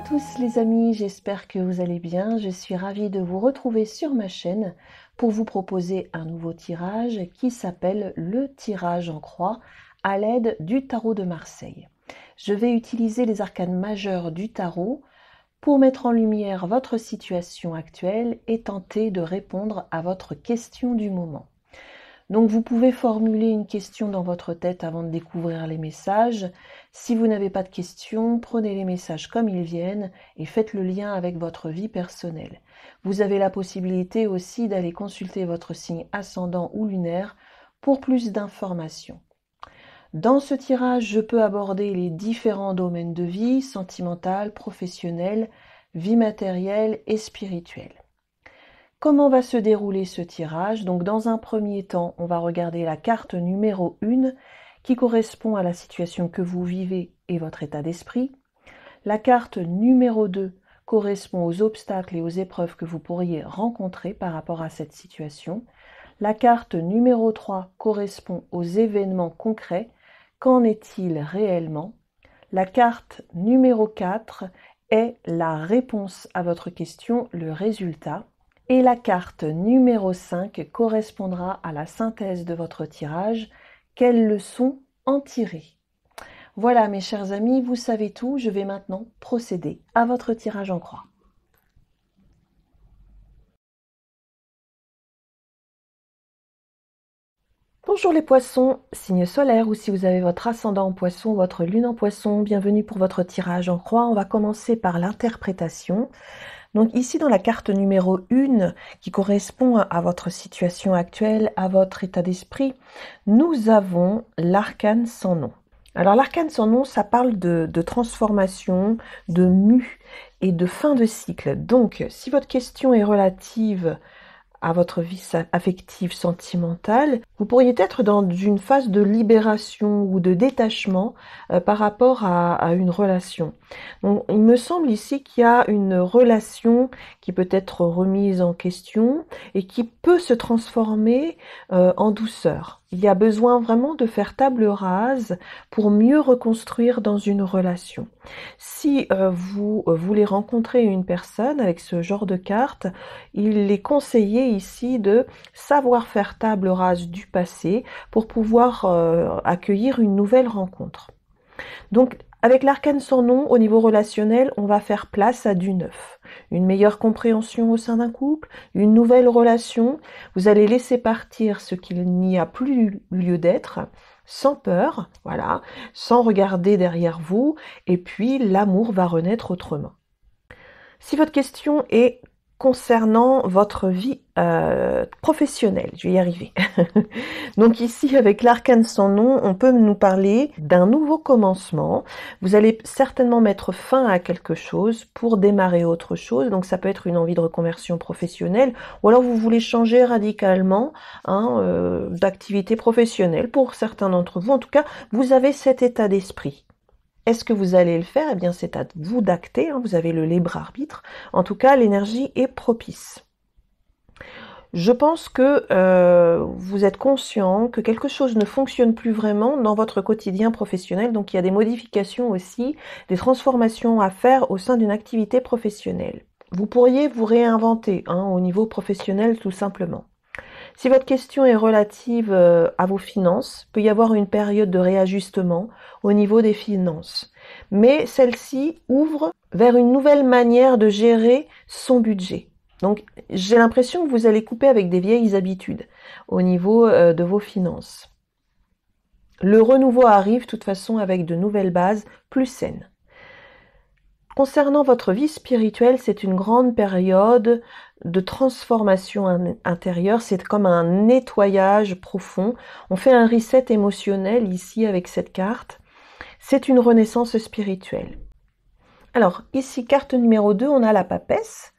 tous les amis, j'espère que vous allez bien. Je suis ravie de vous retrouver sur ma chaîne pour vous proposer un nouveau tirage qui s'appelle le tirage en croix à l'aide du tarot de Marseille. Je vais utiliser les arcanes majeures du tarot pour mettre en lumière votre situation actuelle et tenter de répondre à votre question du moment. Donc vous pouvez formuler une question dans votre tête avant de découvrir les messages. Si vous n'avez pas de questions, prenez les messages comme ils viennent et faites le lien avec votre vie personnelle. Vous avez la possibilité aussi d'aller consulter votre signe ascendant ou lunaire pour plus d'informations. Dans ce tirage, je peux aborder les différents domaines de vie, sentimentale, professionnelle, vie matérielle et spirituelle. Comment va se dérouler ce tirage? Donc dans un premier temps, on va regarder la carte numéro 1 qui correspond à la situation que vous vivez et votre état d'esprit. La carte numéro 2 correspond aux obstacles et aux épreuves que vous pourriez rencontrer par rapport à cette situation. La carte numéro 3 correspond aux événements concrets. Qu'en est-il réellement? La carte numéro 4 est la réponse à votre question, le résultat. Et la carte numéro 5 correspondra à la synthèse de votre tirage. Quelles leçons en tirer? Voilà mes chers amis, vous savez tout. Je vais maintenant procéder à votre tirage en croix. Bonjour les poissons, signe solaire ou si vous avez votre ascendant en poisson, votre lune en poisson, bienvenue pour votre tirage en croix. On va commencer par l'interprétation. Donc ici dans la carte numéro 1 qui correspond à votre situation actuelle, à votre état d'esprit, nous avons l'arcane sans nom. Alors l'arcane sans nom, ça parle de transformation, de mue et de fin de cycle. Donc si votre question est relative à votre vie affective, sentimentale, vous pourriez être dans une phase de libération ou de détachement par rapport à une relation. Donc, il me semble ici qu'il y a une relation qui peut être remise en question et qui peut se transformer en douceur. Il y a besoin vraiment de faire table rase pour mieux reconstruire dans une relation. Si vous voulez rencontrer une personne avec ce genre de carte, il est conseillé ici de savoir faire table rase du passé pour pouvoir accueillir une nouvelle rencontre. Donc, avec l'arcane sans nom, au niveau relationnel, on va faire place à du neuf. Une meilleure compréhension au sein d'un couple, une nouvelle relation. Vous allez laisser partir ce qu'il n'y a plus lieu d'être, sans peur, voilà, sans regarder derrière vous, et puis l'amour va renaître autrement. Si votre question est concernant votre vie professionnelle, je vais y arriver. Donc ici, avec l'arcane sans nom, on peut nous parler d'un nouveau commencement. Vous allez certainement mettre fin à quelque chose pour démarrer autre chose. Donc ça peut être une envie de reconversion professionnelle, ou alors vous voulez changer radicalement d'activité professionnelle. Pour certains d'entre vous, en tout cas, vous avez cet état d'esprit. Est-ce que vous allez le faire? Eh bien, c'est à vous d'acter, vous avez le libre arbitre. En tout cas, l'énergie est propice. Je pense que vous êtes conscient que quelque chose ne fonctionne plus vraiment dans votre quotidien professionnel. Donc, il y a des modifications aussi, des transformations à faire au sein d'une activité professionnelle. Vous pourriez vous réinventer au niveau professionnel tout simplement. Si votre question est relative à vos finances, il peut y avoir une période de réajustement au niveau des finances. Mais celle-ci ouvre vers une nouvelle manière de gérer son budget. Donc, j'ai l'impression que vous allez couper avec des vieilles habitudes au niveau de vos finances. Le renouveau arrive de toute façon avec de nouvelles bases plus saines. Concernant votre vie spirituelle, c'est une grande période de transformation intérieure. C'est comme un nettoyage profond. On fait un reset émotionnel ici avec cette carte. C'est une renaissance spirituelle. Alors, ici, carte numéro 2, on a la papesse.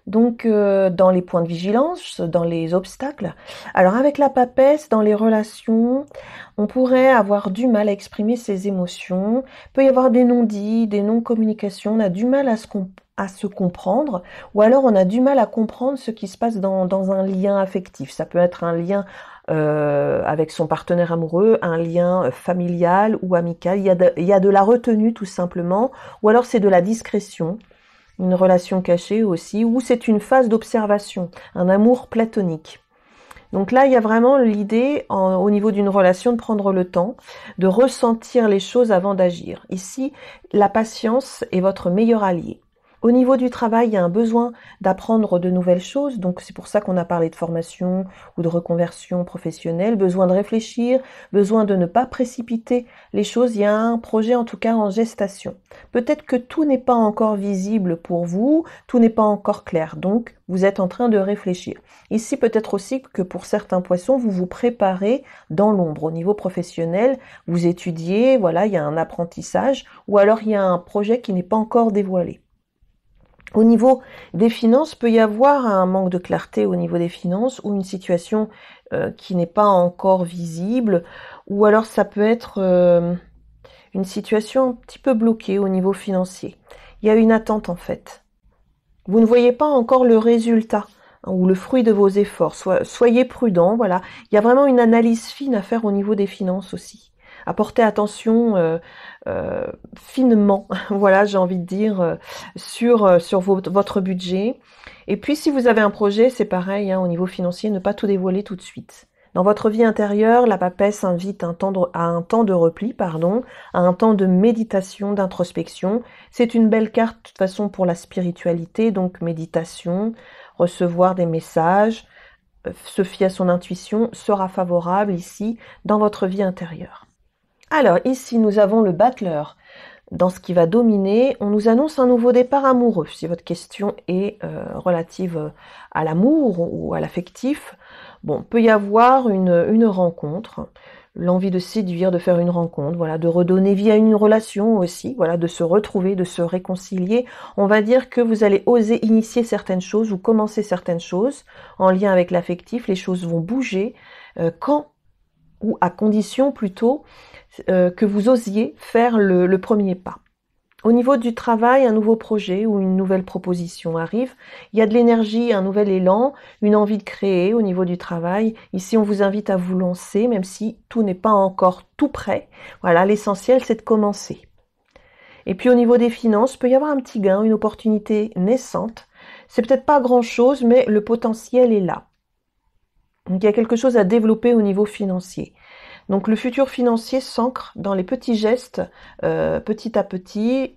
Donc, dans les points de vigilance, dans les obstacles. Alors, avec la papesse, dans les relations, on pourrait avoir du mal à exprimer ses émotions. Il peut y avoir des non-dits, des non-communications. On a du mal à se à se comprendre, ou alors on a du mal à comprendre ce qui se passe dans un lien affectif. Ça peut être un lien avec son partenaire amoureux, un lien familial ou amical. Il y a de la retenue tout simplement, ou alors c'est de la discrétion, une relation cachée aussi, ou c'est une phase d'observation, un amour platonique. Donc là, il y a vraiment l'idée, au niveau d'une relation, de prendre le temps, de ressentir les choses avant d'agir. Ici, la patience est votre meilleur allié. Au niveau du travail, il y a un besoin d'apprendre de nouvelles choses, donc c'est pour ça qu'on a parlé de formation ou de reconversion professionnelle, besoin de réfléchir, besoin de ne pas précipiter les choses, il y a un projet en tout cas en gestation. Peut-être que tout n'est pas encore visible pour vous, tout n'est pas encore clair, donc vous êtes en train de réfléchir. Ici, peut-être aussi que pour certains poissons, vous vous préparez dans l'ombre. Au niveau professionnel, vous étudiez, voilà, il y a un apprentissage, ou alors il y a un projet qui n'est pas encore dévoilé. Au niveau des finances, peut y avoir un manque de clarté au niveau des finances ou une situation qui n'est pas encore visible, ou alors ça peut être une situation un petit peu bloquée au niveau financier. Il y a une attente en fait. Vous ne voyez pas encore le résultat ou le fruit de vos efforts. Soyez prudent, voilà. Il y a vraiment une analyse fine à faire au niveau des finances aussi. Apportez attention finement, voilà, j'ai envie de dire, sur votre budget. Et puis, si vous avez un projet, c'est pareil, hein, au niveau financier, ne pas tout dévoiler tout de suite. Dans votre vie intérieure, la papesse invite à un temps de repli, pardon, à un temps de méditation, d'introspection. C'est une belle carte, de toute façon, pour la spiritualité, donc méditation, recevoir des messages, se fier à son intuition sera favorable ici dans votre vie intérieure. Alors ici, nous avons le battleur. Dans ce qui va dominer, on nous annonce un nouveau départ amoureux. Si votre question est relative à l'amour ou à l'affectif, bon, peut y avoir une rencontre, l'envie de séduire, de faire une rencontre, voilà, de redonner vie à une relation aussi, voilà, de se retrouver, de se réconcilier. On va dire que vous allez oser initier certaines choses ou commencer certaines choses en lien avec l'affectif. Les choses vont bouger quand ou à condition plutôt que vous osiez faire le premier pas. Au niveau du travail, un nouveau projet ou une nouvelle proposition arrive. Il y a de l'énergie, un nouvel élan, une envie de créer au niveau du travail. Ici, on vous invite à vous lancer, même si tout n'est pas encore tout prêt. Voilà, l'essentiel, c'est de commencer. Et puis au niveau des finances, il peut y avoir un petit gain, une opportunité naissante. C'est peut-être pas grand-chose, mais le potentiel est là. Donc il y a quelque chose à développer au niveau financier. Donc le futur financier s'ancre dans les petits gestes, petit à petit,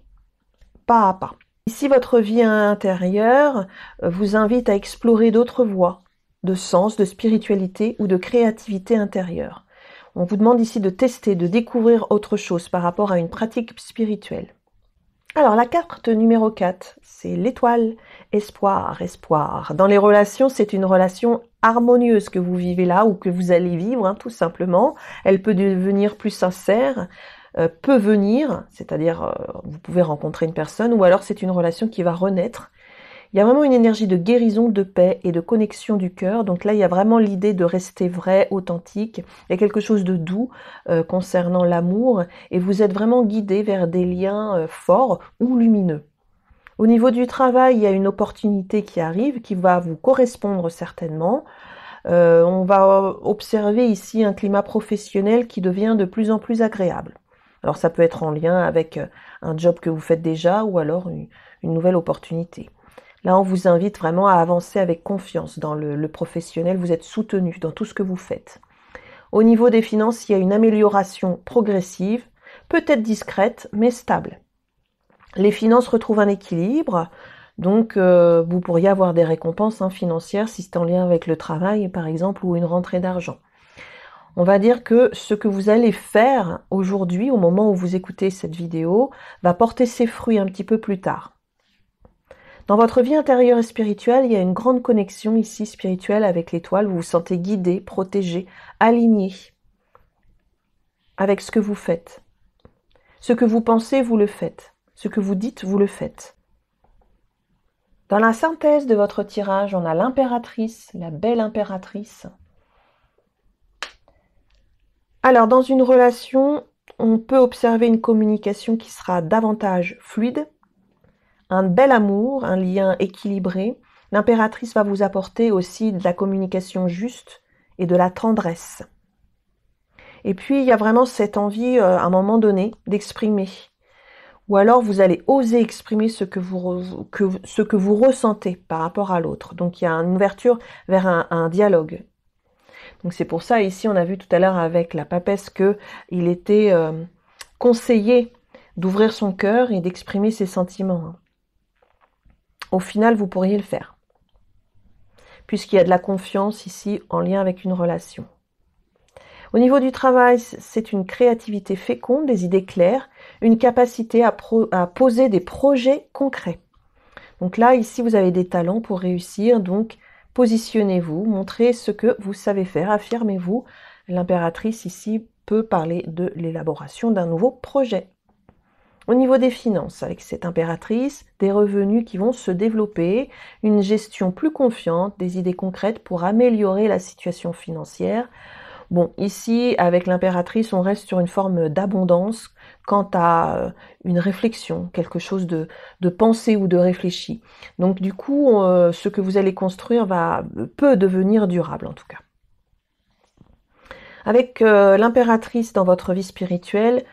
pas à pas. Ici, votre vie intérieure vous invite à explorer d'autres voies de sens, de spiritualité ou de créativité intérieure. On vous demande ici de tester, de découvrir autre chose par rapport à une pratique spirituelle. Alors la carte numéro 4, c'est l'étoile, espoir, espoir. Dans les relations, c'est une relation harmonieuse que vous vivez là ou que vous allez vivre, hein, tout simplement. Elle peut devenir plus sincère, peut venir, c'est-à-dire vous pouvez rencontrer une personne ou alors c'est une relation qui va renaître. Il y a vraiment une énergie de guérison, de paix et de connexion du cœur. Donc là, il y a vraiment l'idée de rester vrai, authentique. Il y a quelque chose de doux concernant l'amour et vous êtes vraiment guidé vers des liens forts ou lumineux. Au niveau du travail, il y a une opportunité qui arrive, qui va vous correspondre certainement. On va observer ici un climat professionnel qui devient de plus en plus agréable. Alors ça peut être en lien avec un job que vous faites déjà ou alors une nouvelle opportunité. Là, on vous invite vraiment à avancer avec confiance dans le professionnel. Vous êtes soutenu dans tout ce que vous faites. Au niveau des finances, il y a une amélioration progressive, peut-être discrète, mais stable. Les finances retrouvent un équilibre. Donc, vous pourriez avoir des récompenses financières si c'est en lien avec le travail, par exemple, ou une rentrée d'argent. On va dire que ce que vous allez faire aujourd'hui, au moment où vous écoutez cette vidéo, va porter ses fruits un petit peu plus tard. Dans votre vie intérieure et spirituelle, il y a une grande connexion ici spirituelle avec l'étoile. Vous vous sentez guidé, protégé, aligné avec ce que vous faites. Ce que vous pensez, vous le faites. Ce que vous dites, vous le faites. Dans la synthèse de votre tirage, on a l'impératrice, la belle impératrice. Alors, dans une relation, on peut observer une communication qui sera davantage fluide, un bel amour, un lien équilibré. L'impératrice va vous apporter aussi de la communication juste et de la tendresse. Et puis, il y a vraiment cette envie, à un moment donné, d'exprimer. Ou alors, vous allez oser exprimer ce que vous ressentez par rapport à l'autre. Donc, il y a une ouverture vers un dialogue. Donc, c'est pour ça, ici, on a vu tout à l'heure avec la papesse qu'il était conseillé d'ouvrir son cœur et d'exprimer ses sentiments. Au final, vous pourriez le faire, puisqu'il y a de la confiance ici en lien avec une relation. Au niveau du travail, c'est une créativité féconde, des idées claires, une capacité à poser des projets concrets. Donc là, ici, vous avez des talents pour réussir, donc positionnez-vous, montrez ce que vous savez faire, affirmez-vous. L'impératrice ici peut parler de l'élaboration d'un nouveau projet. Au niveau des finances, avec cette impératrice, des revenus qui vont se développer, une gestion plus confiante, des idées concrètes pour améliorer la situation financière. Bon, ici, avec l'impératrice, on reste sur une forme d'abondance quant à une réflexion, quelque chose de pensé ou de réfléchi. Donc du coup, ce que vous allez construire peut devenir durable en tout cas. Avec l'impératrice dans votre vie spirituelle,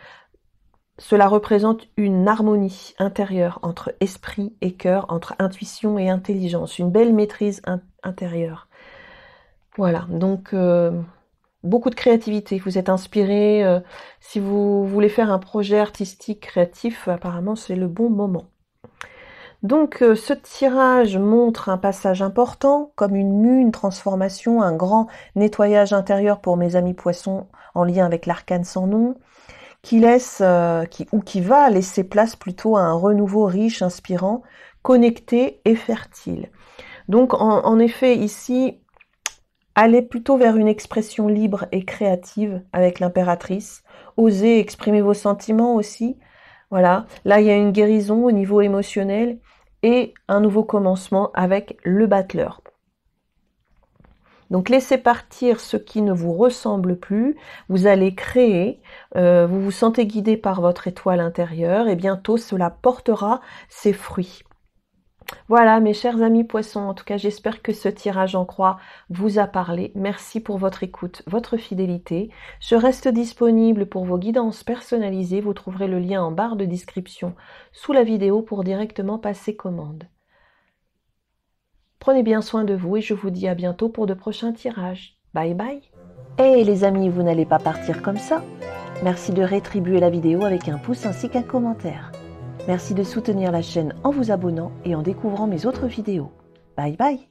cela représente une harmonie intérieure entre esprit et cœur, entre intuition et intelligence, une belle maîtrise intérieure. Voilà, donc beaucoup de créativité. Vous êtes inspiré. Si vous voulez faire un projet artistique créatif, apparemment c'est le bon moment. Donc ce tirage montre un passage important, comme une mue, une transformation, un grand nettoyage intérieur pour mes amis poissons en lien avec l'arcane sans nom, qui va laisser place plutôt à un renouveau riche, inspirant, connecté et fertile. Donc en effet ici, allez plutôt vers une expression libre et créative avec l'impératrice. Osez exprimer vos sentiments aussi. Voilà, là il y a une guérison au niveau émotionnel et un nouveau commencement avec le battleur. Donc laissez partir ce qui ne vous ressemble plus, vous allez créer, vous vous sentez guidé par votre étoile intérieure et bientôt cela portera ses fruits. Voilà mes chers amis poissons, en tout cas j'espère que ce tirage en croix vous a parlé. Merci pour votre écoute, votre fidélité. Je reste disponible pour vos guidances personnalisées, vous trouverez le lien en barre de description sous la vidéo pour directement passer commande. Prenez bien soin de vous et je vous dis à bientôt pour de prochains tirages. Bye bye. Hey les amis, vous n'allez pas partir comme ça. Merci de rétribuer la vidéo avec un pouce ainsi qu'un commentaire. Merci de soutenir la chaîne en vous abonnant et en découvrant mes autres vidéos. Bye bye.